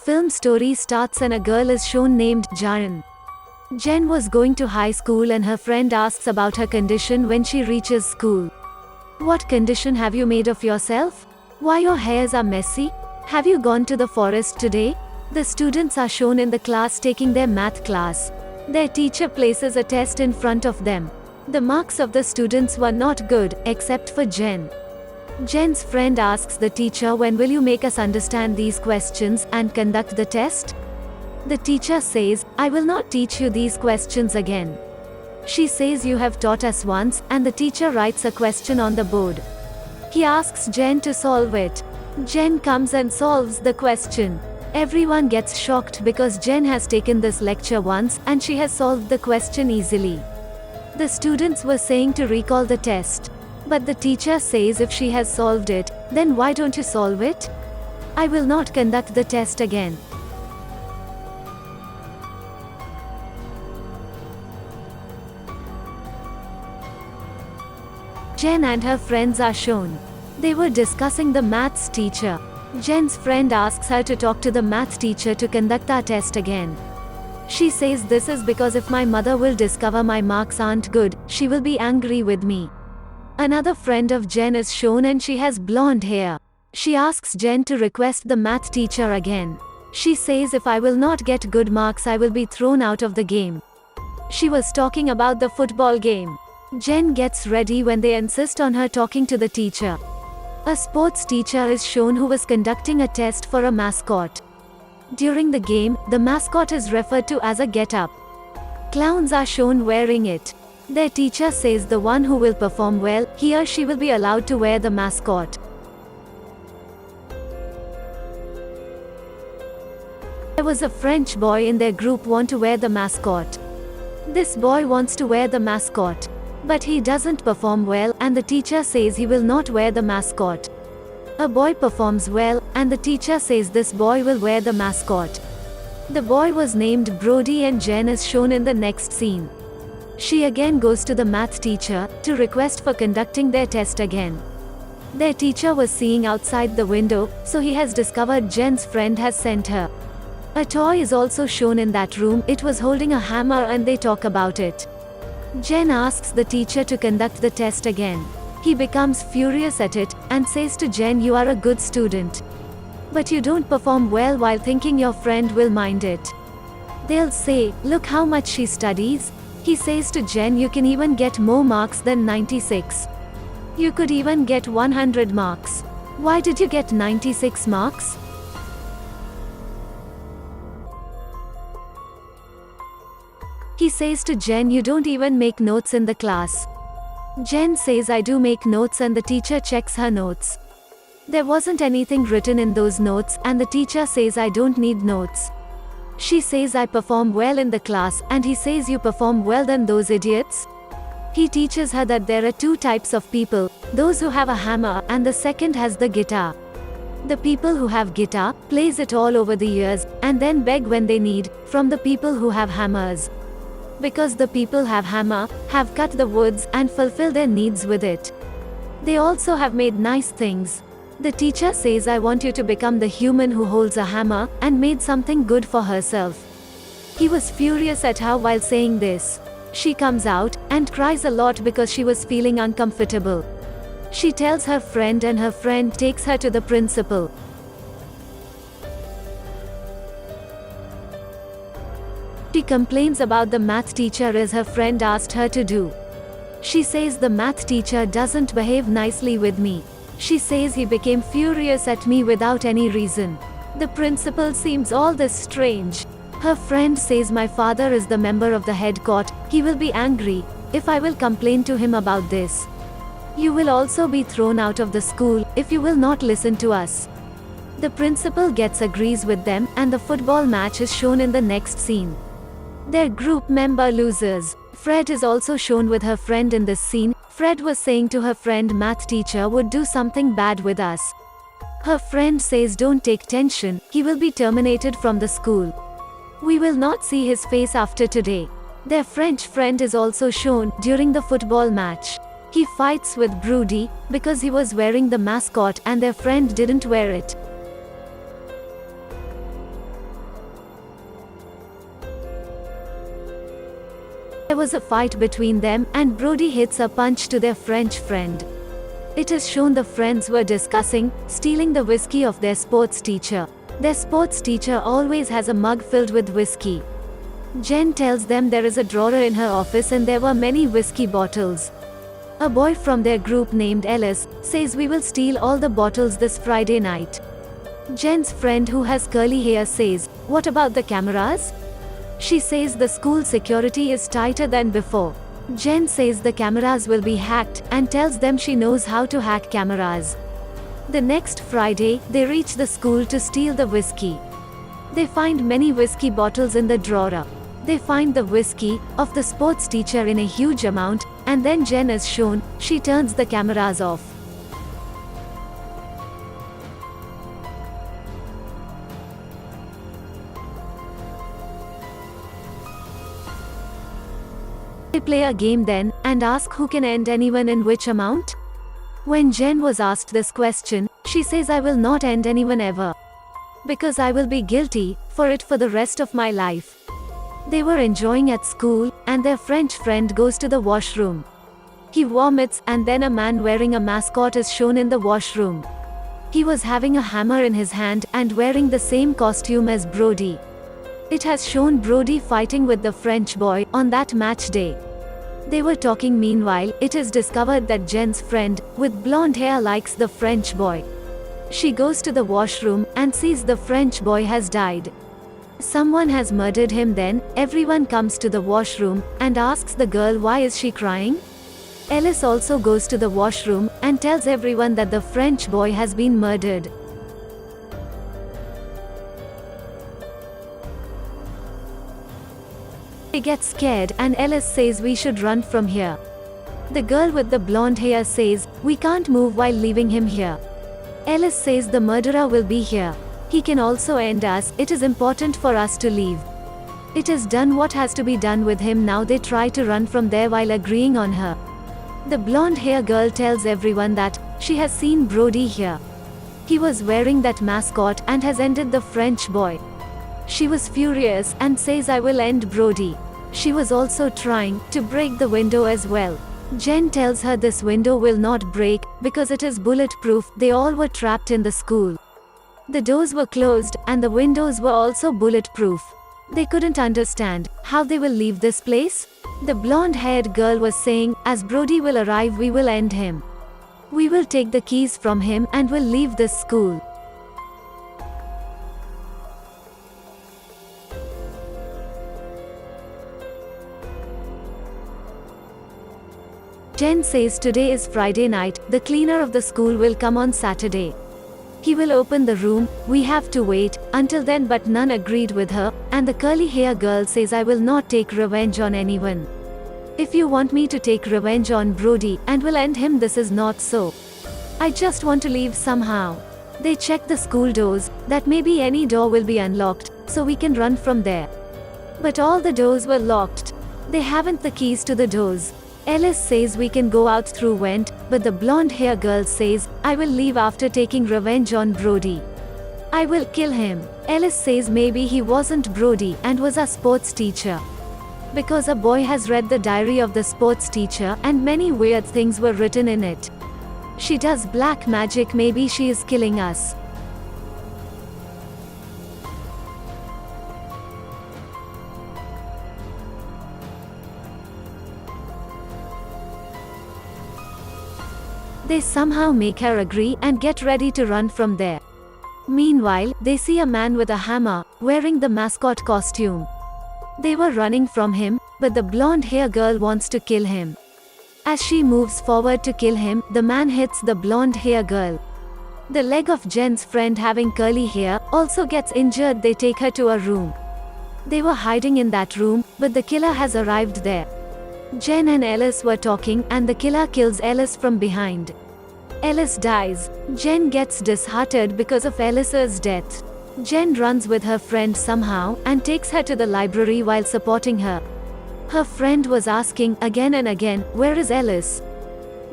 film story starts and a girl is shown named Jen. Jen was going to high school and her friend asks about her condition when she reaches school. What condition have you made of yourself? Why your hairs are messy? Have you gone to the forest today? The students are shown in the class taking their math class. Their teacher places a test in front of them. The marks of the students were not good, except for Jen. Jen's friend asks the teacher, when will you make us understand these questions and conduct the test? The teacher says, I will not teach you these questions again. She says, you have taught us once, and the teacher writes a question on the board. He asks Jen to solve it. Jen comes and solves the question. Everyone gets shocked because Jen has taken this lecture once and she has solved the question easily. The students were saying to recall the test. But the teacher says if she has solved it, then why don't you solve it? I will not conduct the test again. Jen and her friends are shown. They were discussing the maths teacher. Jen's friend asks her to talk to the math teacher to conduct our test again. She says this is because if my mother will discover my marks aren't good, she will be angry with me. Another friend of Jen is shown and she has blonde hair. She asks Jen to request the math teacher again. She says if I will not get good marks I will be thrown out of the game. She was talking about the football game. Jen gets ready when they insist on her talking to the teacher. A sports teacher is shown who was conducting a test for a mascot. During the game, the mascot is referred to as a get-up. Clowns are shown wearing it. Their teacher says the one who will perform well, he or she will be allowed to wear the mascot. There was a French boy in their group want to wear the mascot. This boy wants to wear the mascot. But he doesn't perform well, and the teacher says he will not wear the mascot. A boy performs well, and the teacher says this boy will wear the mascot. The boy was named Brody and Jen is shown in the next scene. She again goes to the math teacher to request for conducting their test again. Their teacher was seeing outside the window, so he has discovered Jen's friend has sent her. A toy is also shown in that room. It was holding a hammer and they talk about it. Jen asks the teacher to conduct the test again. He becomes furious at it, and says to Jen, you are a good student. But you don't perform well while thinking your friend will mind it. They'll say, look how much she studies. He says to Jen, you can even get more marks than 96. You could even get 100 marks. Why did you get 96 marks? He says to Jen, you don't even make notes in the class. Jen says I do make notes and the teacher checks her notes. There wasn't anything written in those notes and the teacher says I don't need notes. She says I perform well in the class and he says you perform well than those idiots. He teaches her that there are two types of people, those who have a hammer and the second has the guitar. The people who have guitar plays it all over the years and then beg when they need from the people who have hammers. Because the people have hammer, have cut the woods and fulfill their needs with it. They also have made nice things. The teacher says I want you to become the human who holds a hammer and made something good for herself. He was furious at her while saying this. She comes out and cries a lot because she was feeling uncomfortable. She tells her friend and her friend takes her to the principal. She complains about the math teacher as her friend asked her to do. She says the math teacher doesn't behave nicely with me. She says he became furious at me without any reason. The principal seems all this strange. Her friend says my father is the member of the head court, he will be angry if I will complain to him about this. You will also be thrown out of the school if you will not listen to us. The principal agrees with them and the football match is shown in the next scene. Their group member loses. Fred is also shown with her friend in this scene. Fred was saying to her friend math teacher would do something bad with us. Her friend says don't take tension, he will be terminated from the school. We will not see his face after today. Their French friend is also shown during the football match. He fights with Brody because he was wearing the mascot and their friend didn't wear it. There was a fight between them, and Brody hits a punch to their French friend. It is shown the friends were discussing stealing the whiskey of their sports teacher. Their sports teacher always has a mug filled with whiskey. Jen tells them there is a drawer in her office and there were many whiskey bottles. A boy from their group named Ellis says we will steal all the bottles this Friday night. Jen's friend who has curly hair says, "What about the cameras?" She says the school security is tighter than before. Jen says the cameras will be hacked and tells them she knows how to hack cameras. The next Friday, they reach the school to steal the whiskey. They find many whiskey bottles in the drawer. They find the whiskey of the sports teacher in a huge amount, and then Jen is shown, she turns the cameras off. They play a game then, and ask who can end anyone in which amount? When Jen was asked this question, she says I will not end anyone ever. Because I will be guilty for it for the rest of my life. They were enjoying at school, and their French friend goes to the washroom. He vomits, and then a man wearing a mascot is shown in the washroom. He was having a hammer in his hand, and wearing the same costume as Brody. It has shown Brody fighting with the French boy on that match day. They were talking meanwhile, it is discovered that Jen's friend, with blonde hair likes the French boy. She goes to the washroom, and sees the French boy has died. Someone has murdered him then, everyone comes to the washroom, and asks the girl why is she crying? Ellis also goes to the washroom, and tells everyone that the French boy has been murdered. They get scared, and Ellis says we should run from here. The girl with the blonde hair says, we can't move while leaving him here. Ellis says the murderer will be here. He can also end us, it is important for us to leave. It is done what has to be done with him now. They try to run from there while agreeing on her. The blonde hair girl tells everyone that she has seen Brody here. He was wearing that mascot and has ended the French boy. She was furious and says I will end Brody. She was also trying to break the window as well. Jen tells her this window will not break because it is bulletproof. They all were trapped in the school. The doors were closed and the windows were also bulletproof. They couldn't understand how they will leave this place. The blonde-haired girl was saying, as Brody will arrive we will end him. We will take the keys from him and will leave this school. Jen says today is Friday night, the cleaner of the school will come on Saturday. He will open the room, we have to wait until then, but none agreed with her, and the curly hair girl says I will not take revenge on anyone. If you want me to take revenge on Brody and will end him, this is not so. I just want to leave somehow. They check the school doors, that maybe any door will be unlocked, so we can run from there. But all the doors were locked. They haven't the keys to the doors. Ellis says we can go out through vent, but the blonde hair girl says, I will leave after taking revenge on Brody. I will kill him. Ellis says maybe he wasn't Brody and was a sports teacher. Because a boy has read the diary of the sports teacher and many weird things were written in it. She does black magic, maybe she is killing us. They somehow make her agree and get ready to run from there. Meanwhile, they see a man with a hammer, wearing the mascot costume. They were running from him, but the blonde hair girl wants to kill him. As she moves forward to kill him, the man hits the blonde hair girl. The leg of Jen's friend having curly hair also gets injured. They take her to a room. They were hiding in that room, but the killer has arrived there. Jen and Ellis were talking and the killer kills Ellis from behind. Ellis dies. Jen gets disheartened because of Ellis's death. Jen runs with her friend somehow and takes her to the library while supporting her. Her friend was asking again and again, where is Ellis?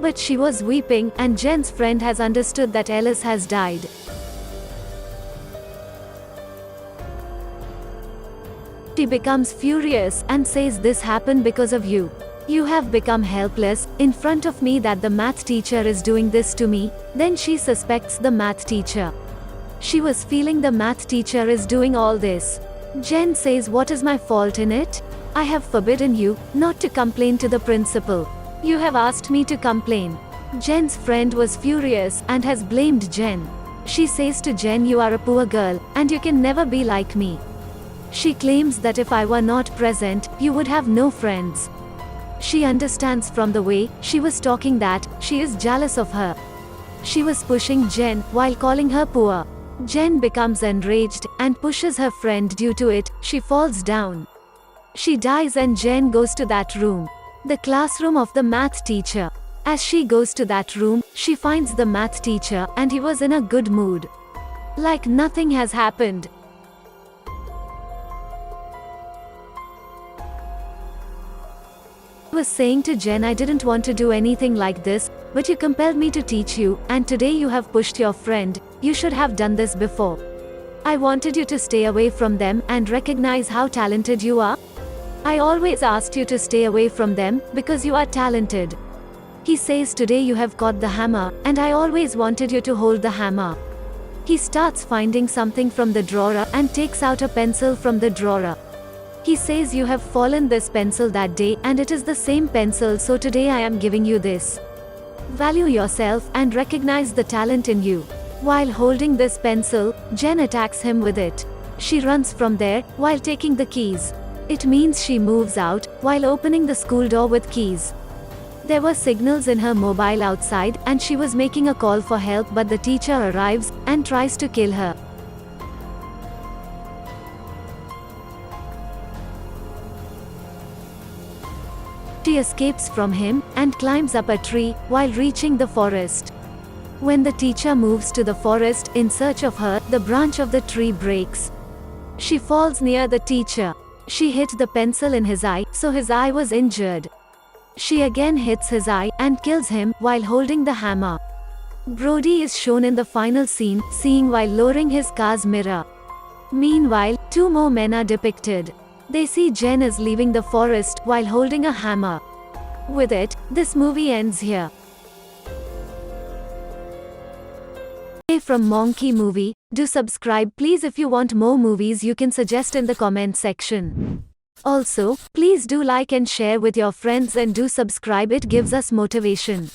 But she was weeping, and Jen's friend has understood that Ellis has died. She becomes furious and says this happened because of you. You have become helpless in front of me that the math teacher is doing this to me. Then she suspects the math teacher. She was feeling the math teacher is doing all this. Jen says, what is my fault in it? I have forbidden you not to complain to the principal. You have asked me to complain. Jen's friend was furious and has blamed Jen. She says to Jen, you are a poor girl and you can never be like me. She claims that if I were not present, you would have no friends. She understands from the way she was talking that she is jealous of her. She was pushing Jen while calling her poor. Jen becomes enraged and pushes her friend. Due to it, she falls down. She dies and Jen goes to that room, the classroom of the math teacher. As she goes to that room, she finds the math teacher and he was in a good mood. Like nothing has happened. He was saying to Jen, I didn't want to do anything like this, but you compelled me to teach you, and today you have pushed your friend. You should have done this before. I wanted you to stay away from them and recognize how talented you are. I always asked you to stay away from them because you are talented. He says, today you have caught the hammer, and I always wanted you to hold the hammer. He starts finding something from the drawer and takes out a pencil from the drawer. He says, you have fallen this pencil that day and it is the same pencil, so today I am giving you this. Value yourself and recognize the talent in you. While holding this pencil, Jen attacks him with it. She runs from there while taking the keys. It means she moves out while opening the school door with keys. There were signals in her mobile outside and she was making a call for help, but the teacher arrives and tries to kill her. She escapes from him and climbs up a tree while reaching the forest. When the teacher moves to the forest in search of her, the branch of the tree breaks. She falls near the teacher. She hit the pencil in his eye, so his eye was injured. She again hits his eye and kills him while holding the hammer. Brody is shown in the final scene, seeing while lowering his car's mirror. Meanwhile, two more men are depicted. They see Jen is leaving the forest while holding a hammer. With it, this movie ends here. Hey from MonkEMovie, do subscribe please. If you want more movies you can suggest in the comment section. Also, please do like and share with your friends and do subscribe, it gives us motivation.